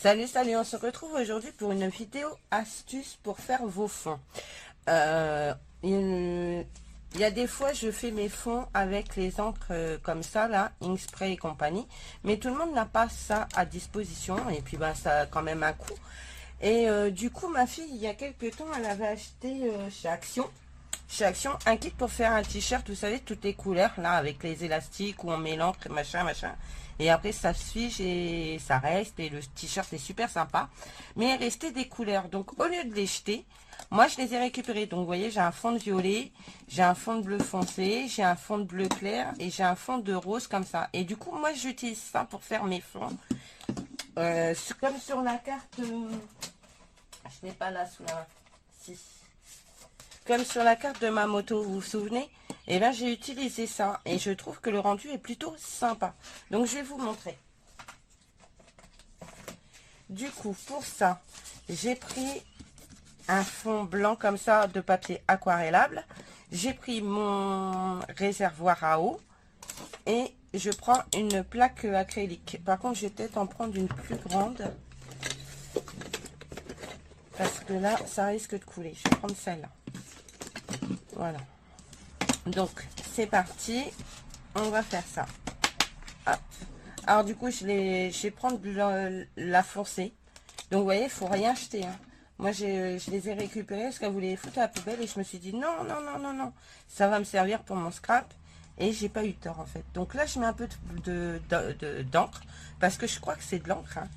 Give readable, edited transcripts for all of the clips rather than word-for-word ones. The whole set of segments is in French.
Salut, salut, on se retrouve aujourd'hui pour une vidéo astuce pour faire vos fonds. Il y a des fois, je fais mes fonds avec les encres comme ça, là, Inkspray et compagnie, mais tout le monde n'a pas ça à disposition, et puis bah, ça a quand même un coût. Et du coup, ma fille, il y a quelques temps, elle avait acheté chez Action, un kit pour faire un t-shirt, vous savez, toutes les couleurs, là, avec les élastiques, où on met l'encre, machin, machin. Et après, ça se fige et ça reste, et le t-shirt est super sympa. Mais il restait des couleurs, donc au lieu de les jeter, moi, je les ai récupérés. Donc, vous voyez, j'ai un fond de violet, j'ai un fond de bleu foncé, j'ai un fond de bleu clair, et j'ai un fond de rose comme ça. Et du coup, moi, j'utilise ça pour faire mes fonds. Comme sur la carte... je n'ai pas là sous la... Si. Comme sur la carte de ma moto, vous vous souvenez? Et bien, j'ai utilisé ça. Et je trouve que le rendu est plutôt sympa. Donc, je vais vous montrer. Du coup, pour ça, j'ai pris un fond blanc comme ça de papier aquarellable. J'ai pris mon réservoir à eau. Et je prends une plaque acrylique. Par contre, je vais peut-être en prendre une plus grande. Parce que là, ça risque de couler. Je vais prendre celle-là. Voilà. Donc, c'est parti. On va faire ça. Hop. Alors, du coup, je vais prendre la foncée. Donc, vous voyez, il faut rien jeter. Hein. Moi, je les ai récupérés parce qu'elle voulait les foutre à la poubelle. Et je me suis dit, non, non, non, non, non. Ça va me servir pour mon scrap. Et j'ai pas eu tort, en fait. Donc là, je mets un peu d'encre. Parce que je crois que c'est de l'encre. Hein.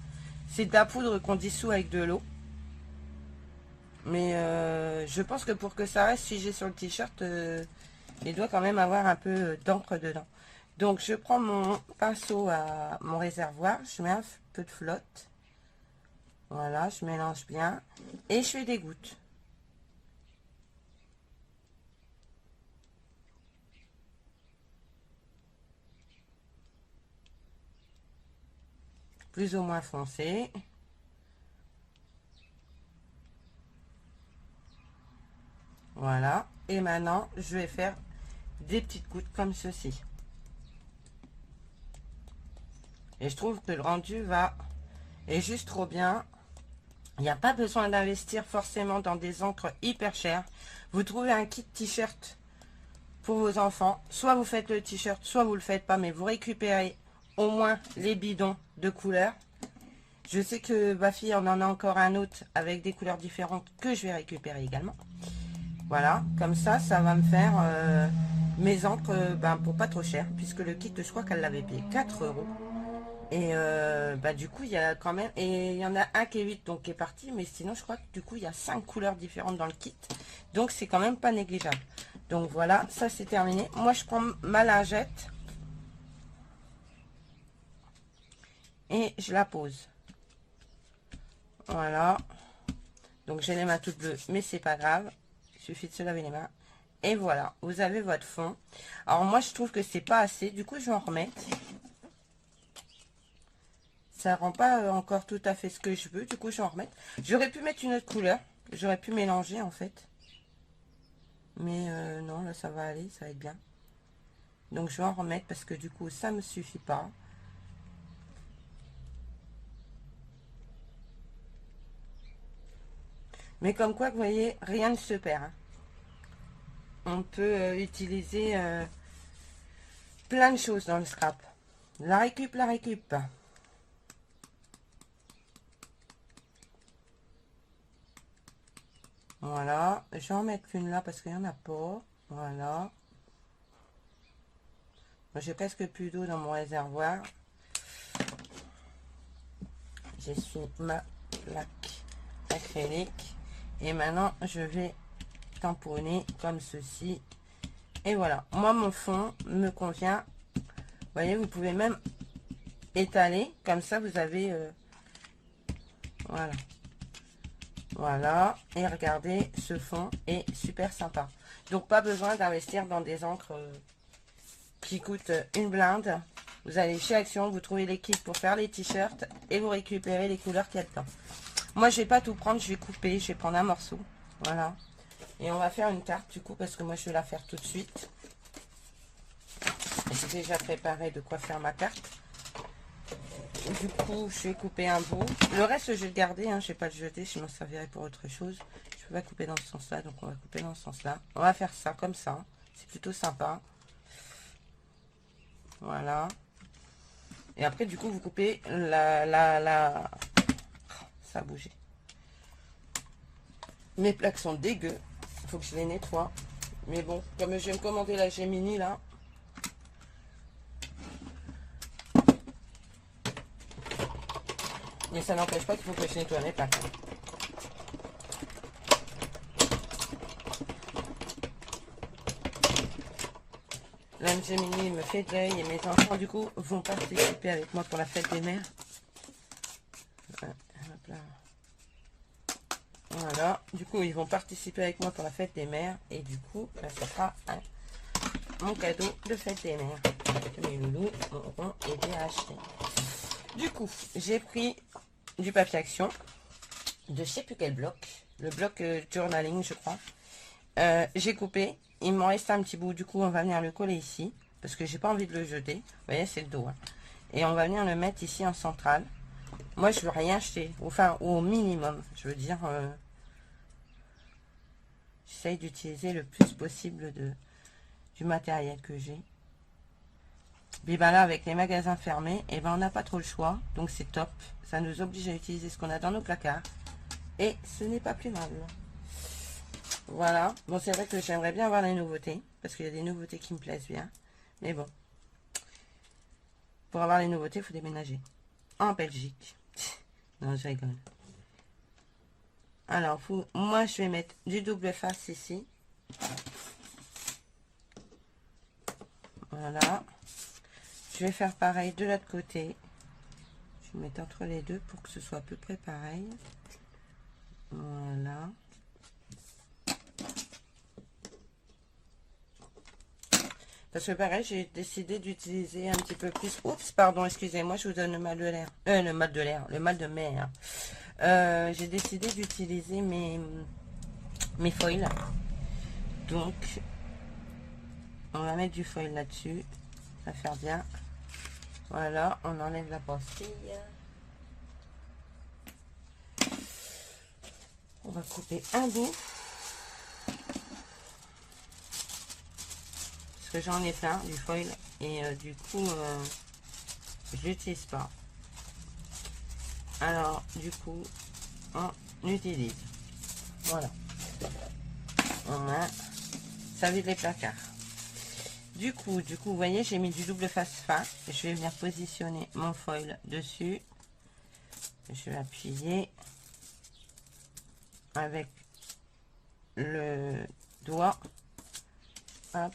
C'est de la poudre qu'on dissout avec de l'eau. Mais je pense que pour que ça reste figé sur le t-shirt, il doit quand même avoir un peu d'encre dedans. Donc je prends mon pinceau à mon réservoir, je mets un peu de flotte. Voilà, je mélange bien. Et je fais des gouttes. Plus ou moins foncé. Voilà. Et maintenant, je vais faire des petites gouttes comme ceci. Et je trouve que le rendu est juste trop bien. Il n'y a pas besoin d'investir forcément dans des encres hyper chères. Vous trouvez un kit t-shirt pour vos enfants. Soit vous faites le t-shirt, soit vous le faites pas, mais vous récupérez au moins les bidons de couleurs. Je sais que ma fille en a encore un autre avec des couleurs différentes que je vais récupérer également. Voilà, comme ça va me faire mes encres pour pas trop cher, puisque le kit, je crois qu'elle l'avait payé 4 €. Et du coup, il y a quand même... Et il y en a un qui est 8, donc qui est parti. Mais sinon, je crois que du coup, il y a 5 couleurs différentes dans le kit. Donc, c'est quand même pas négligeable. Donc, voilà, ça, c'est terminé. Moi, je prends ma lingette. Et je la pose. Voilà. Donc, j'ai les mains toutes bleues, mais c'est pas grave. Il suffit de se laver les mains. Et voilà, vous avez votre fond. Alors, moi, je trouve que c'est pas assez. Du coup, je vais en remettre. Ça rend pas encore tout à fait ce que je veux. Du coup, je vais en remettre. J'aurais pu mettre une autre couleur. J'aurais pu mélanger, en fait. Mais non, là, ça va aller. Ça va être bien. Donc, je vais en remettre parce que du coup, ça me suffit pas. Mais comme quoi, vous voyez, rien ne se perd. Hein. On peut utiliser plein de choses dans le scrap. La récup, la récup. Voilà, je vais en mettre une là parce qu'il n'y en a pas. Voilà. J'ai presque plus d'eau dans mon réservoir. J'essuie ma plaque acrylique. Et maintenant, je vais tamponner comme ceci. Et voilà, moi mon fond me convient. Vous voyez, vous pouvez même étaler. Comme ça, vous avez... voilà. Voilà, et regardez, ce fond est super sympa. Donc, pas besoin d'investir dans des encres qui coûtent une blinde. Vous allez chez Action, vous trouvez les kits pour faire les t-shirts et vous récupérez les couleurs qu'il y a dedans. Moi, je vais pas tout prendre, je vais couper, je vais prendre un morceau. Voilà. Et on va faire une tarte, du coup, parce que moi, je vais la faire tout de suite. J'ai déjà préparé de quoi faire ma tarte. du coup, je vais couper un bout. Le reste, je vais le garder, hein, je vais pas le jeter, je m'en servirai pour autre chose. Je peux pas couper dans ce sens-là, donc on va couper dans ce sens-là. On va faire ça comme ça. C'est plutôt sympa. Voilà. Et après, du coup, vous coupez ça a bougé. Mes plaques sont dégueu. Il faut que je les nettoie. Mais bon, comme je vais me commander la Gemini, là. Mais ça n'empêche pas qu'il faut que je nettoie mes plaques. La Gemini me fait de l'œil et mes enfants, du coup, vont participer avec moi pour la fête des mères. Voilà, du coup, ils vont participer avec moi pour la fête des mères. Et du coup, là, ça sera mon cadeau de fête des mères que mes loulous m'auront aidé à acheter. Du coup, j'ai pris du papier action de je sais plus quel bloc. Le bloc journaling, je crois. J'ai coupé. Il m'en reste un petit bout. Du coup, on va venir le coller ici. Parce que j'ai pas envie de le jeter. Vous voyez, c'est le dos. Hein. Et on va venir le mettre ici en centrale. Moi, je veux rien jeter. Enfin, au minimum. Je veux dire... j'essaye d'utiliser le plus possible du matériel que j'ai. Mais ben là, avec les magasins fermés, et ben on n'a pas trop le choix. Donc c'est top. Ça nous oblige à utiliser ce qu'on a dans nos placards. Et ce n'est pas plus mal. Voilà. Bon, c'est vrai que j'aimerais bien avoir les nouveautés. Parce qu'il y a des nouveautés qui me plaisent bien. Mais bon. Pour avoir les nouveautés, il faut déménager. En Belgique. Non, je rigole. Alors, moi, je vais mettre du double face ici. Voilà. Je vais faire pareil de l'autre côté. Je vais mettre entre les deux pour que ce soit à peu près pareil. Voilà. Parce que pareil, j'ai décidé d'utiliser un petit peu plus... Oups, pardon, excusez-moi, je vous donne le mal de l'air. Le mal de l'air, le mal de mer. J'ai décidé d'utiliser mes foils. Donc, on va mettre du foil là-dessus. Ça va faire bien. Voilà, on enlève la pastille. On va couper un bout. Parce que j'en ai plein du foil. Et du coup, je l'utilise pas. Alors, du coup, on utilise. Voilà. On a... Ça vide les placards. Du coup, vous voyez, j'ai mis du double face fin. Je vais venir positionner mon foil dessus. Je vais appuyer avec le doigt. Hop.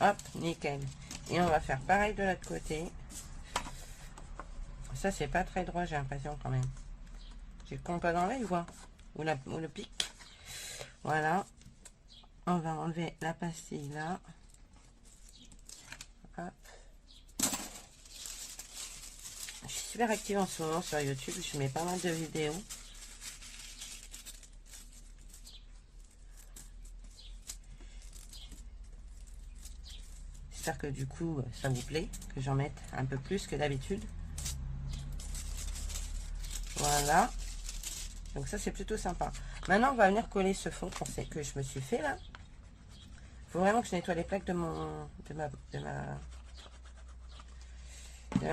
Hop, nickel. Et on va faire pareil de l'autre côté. Ça, c'est pas très droit, j'ai l'impression quand même. J'ai le compas dans l'œil, voit. Ou le pic. Voilà. On va enlever la pastille là. Hop. Je suis super active en ce moment sur YouTube. Je mets pas mal de vidéos. J'espère que du coup, ça vous plaît. Que j'en mette un peu plus que d'habitude. Voilà. Donc ça, c'est plutôt sympa. Maintenant, on va venir coller ce fond que je me suis fait là. Il faut vraiment que je nettoie les plaques de ma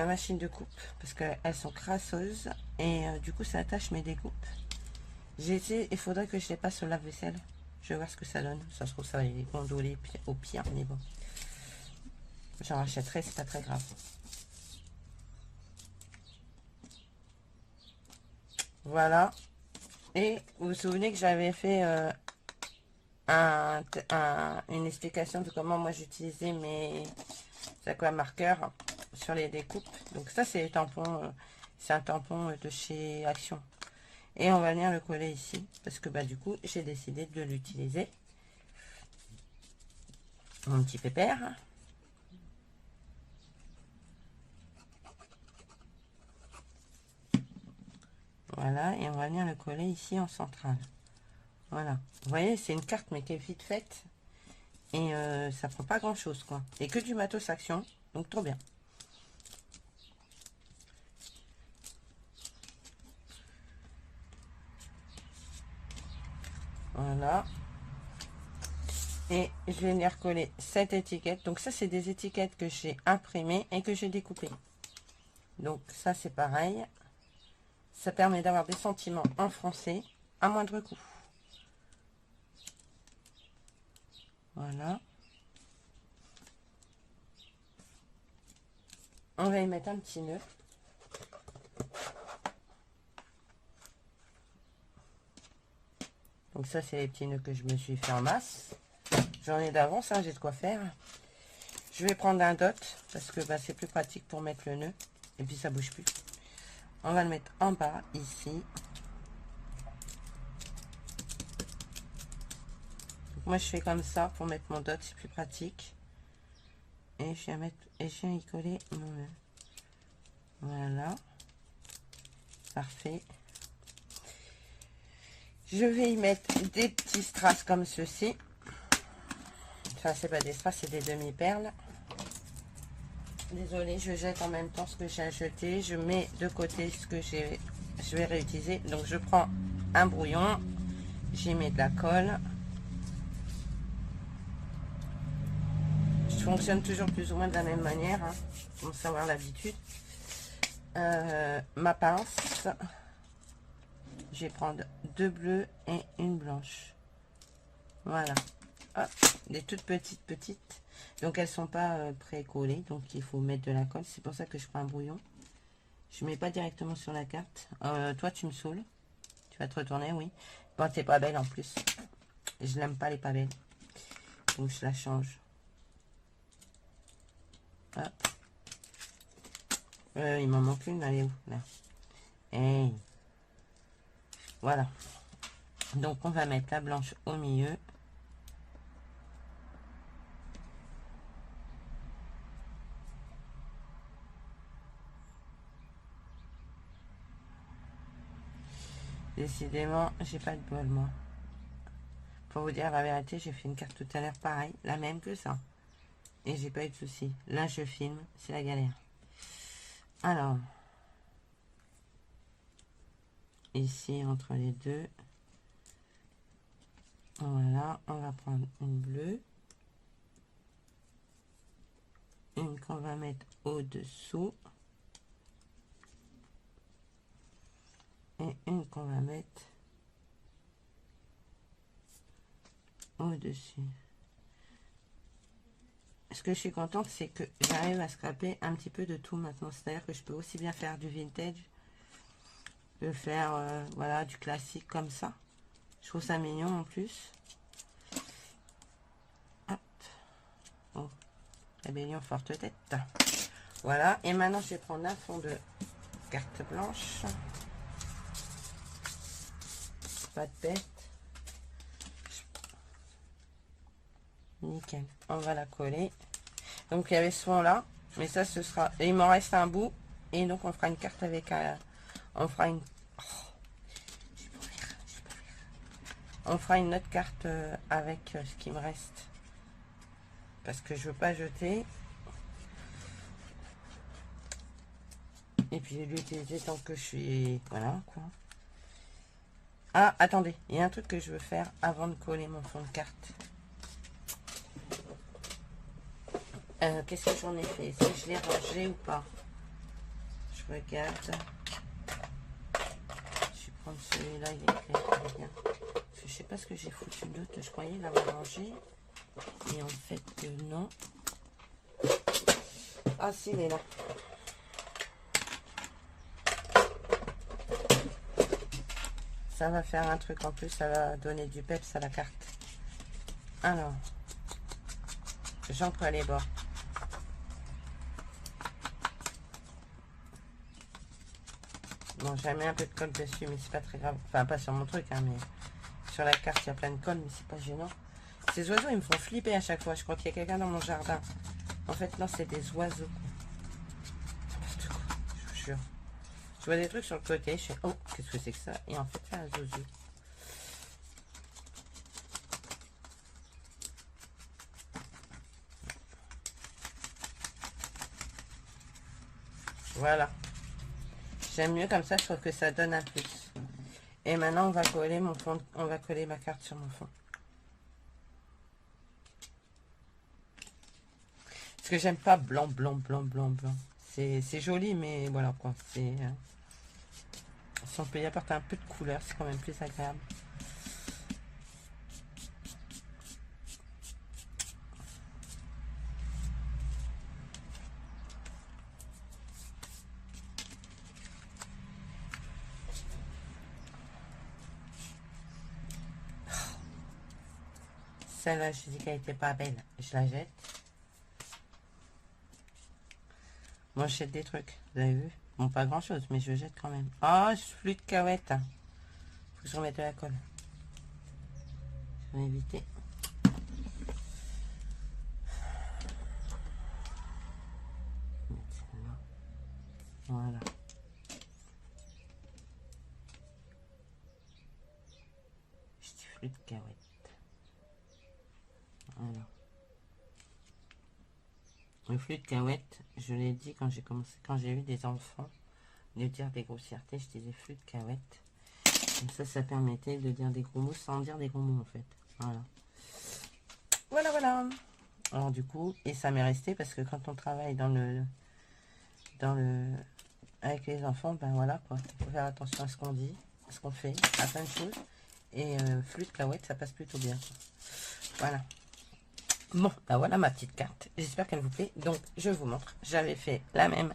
machine de coupe. Parce qu'elles sont crasseuses. Et du coup, ça attache mes découpes. J'ai essayé, il faudrait que je les passe au lave-vaisselle. Je vais voir ce que ça donne. Ça se trouve, ça va les gondoler au pire, mais bon. J'en rachèterai, c'est pas très grave. Voilà. Et vous vous souvenez que j'avais fait une explication de comment moi j'utilisais mes aquamarqueurs sur les découpes. Donc ça, c'est les tampons. C'est un tampon de chez Action. Et on va venir le coller ici. Parce que bah du coup, j'ai décidé de l'utiliser. Mon petit pépère. Voilà, et on va venir le coller ici en centrale. Voilà. Vous voyez, c'est une carte, mais qui est vite faite. Et ça prend pas grand chose, quoi. Et que du matos Action. Donc trop bien. Voilà. Et je vais venir coller cette étiquette. Donc ça, c'est des étiquettes que j'ai imprimées et que j'ai découpées. Donc ça, c'est pareil. Ça permet d'avoir des sentiments en français à moindre coût. Voilà. On va y mettre un petit nœud. Donc ça, c'est les petits nœuds que je me suis fait en masse. J'en ai d'avance, hein, j'ai de quoi faire. Je vais prendre un dot parce que bah, c'est plus pratique pour mettre le nœud. Et puis ça bouge plus. On va le mettre en bas, ici. Donc, moi, je fais comme ça pour mettre mon dot, c'est plus pratique. Et je viens y coller mon nœud. Voilà. Parfait. Je vais y mettre des petits strass comme ceci. Enfin, c'est pas des strass, c'est des demi-perles. Désolée, je jette en même temps ce que j'ai acheté. Je mets de côté ce que je vais réutiliser. Donc, je prends un brouillon. J'y mets de la colle. Je fonctionne toujours plus ou moins de la même manière. Hein, pour savoir l'habitude. Ma pince. Je vais prendre 2 bleus et une blanche. Voilà. Hop, des toutes petites. Donc elles sont pas pré-collées. Donc il faut mettre de la colle. C'est pour ça que je prends un brouillon. Je mets pas directement sur la carte. Toi tu me saoules. Tu vas te retourner, oui. Bon, t'es pas belle en plus. Je n'aime pas les pas belles. Donc je la change. Hop. Il m'en manque une. Elle est où là? Hey. Voilà. Donc on va mettre la blanche au milieu. Décidément, j'ai pas de bol moi. Pour vous dire la vérité, j'ai fait une carte tout à l'heure pareil, la même que ça. Et j'ai pas eu de soucis. Là je filme, c'est la galère. Alors, ici entre les deux. Voilà, on va prendre une bleue. Une qu'on va mettre au-dessous. Et une qu'on va mettre au-dessus. Ce que je suis contente, c'est que j'arrive à scraper un petit peu de tout maintenant. C'est-à-dire que je peux aussi bien faire du vintage, que faire voilà, du classique comme ça. Je trouve ça mignon en plus. Hop. Oh, rébellion forte tête. Voilà. Et maintenant, je vais prendre un fond de carte blanche. Pas de bête. Nickel. On va la coller. Donc il y avait ce fond là, mais ça ce sera. Et il m'en reste un bout. Et donc on fera une carte avec un. On fera une. Oh, je peux faire. On fera une autre carte avec ce qui me reste. Parce que je veux pas jeter. Et puis l'utiliser tant que je suis. Voilà quoi. Ah, attendez, il y a un truc que je veux faire avant de coller mon fond de carte. Qu'est-ce que j'en ai fait? Est-ce que je l'ai rangé ou pas? Je regarde. Je vais prendre celui-là, il est très bien. Je sais pas ce que j'ai foutu d'autre. Je croyais l'avoir rangé. Et en fait, non. Ah, si, il est là. Ça va faire un truc en plus, ça va donner du peps à la carte. Alors, j'entre les bords. Bon, j'ai mis un peu de colle dessus, mais c'est pas très grave. Enfin, pas sur mon truc, hein, mais sur la carte, il y a plein de colle, mais c'est pas gênant. Ces oiseaux, ils me font flipper à chaque fois. Je crois qu'il y a quelqu'un dans mon jardin. En fait, non, c'est des oiseaux. N'importe quoi, je vous jure. Je vois des trucs sur le côté, je fais, oh, qu'est-ce que c'est que ça? Et en fait, c'est un zouzou. Voilà. J'aime mieux comme ça, je trouve que ça donne un plus. Et maintenant, on va coller mon fond, on va coller ma carte sur mon fond. Parce que j'aime pas blanc, blanc, blanc, blanc, blanc. C'est joli, mais voilà quoi. C'est si on peut y apporter un peu de couleur, c'est quand même plus agréable. Celle-là, je dis qu'elle était pas belle. Je la jette. Moi, je jette des trucs. Vous avez vu? Bon, pas grand-chose, mais je jette quand même. Oh, je flûte de cahouette. Faut que je remette de la colle. Je vais éviter. Voilà. Je dis flûte de cahouette. Voilà. Le flûte de cahouette, je l'ai dit quand j'ai commencé, quand j'ai eu des enfants, de dire des grossièretés, je disais flûte de cahouette. Comme ça permettait de dire des gros mots sans dire des gros mots en fait. Voilà. Voilà, voilà. Alors du coup, et ça m'est resté parce que quand on travaille avec les enfants, ben voilà quoi. Il faut faire attention à ce qu'on dit, à ce qu'on fait, à plein de choses. Et flûte, cahouette, ça passe plutôt bien. Voilà. Bon, ben voilà ma petite carte. J'espère qu'elle vous plaît. Donc, je vous montre. J'avais fait la même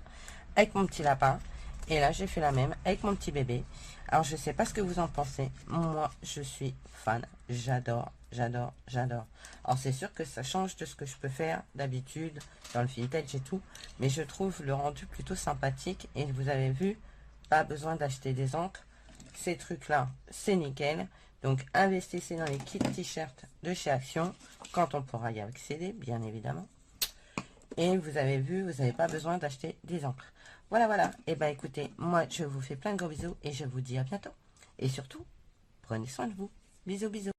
avec mon petit lapin. Et là, j'ai fait la même avec mon petit bébé. Alors, je sais pas ce que vous en pensez. Moi, je suis fan. J'adore, j'adore, j'adore. Alors, c'est sûr que ça change de ce que je peux faire d'habitude dans le vintage et tout. Mais je trouve le rendu plutôt sympathique. Et vous avez vu, pas besoin d'acheter des encres. Ces trucs-là, c'est nickel. Donc, investissez dans les kits t-shirts de chez Action, quand on pourra y accéder, bien évidemment. Et vous avez vu, vous n'avez pas besoin d'acheter des encres. Voilà, voilà. Et ben écoutez, moi, je vous fais plein de gros bisous et je vous dis à bientôt. Et surtout, prenez soin de vous. Bisous, bisous.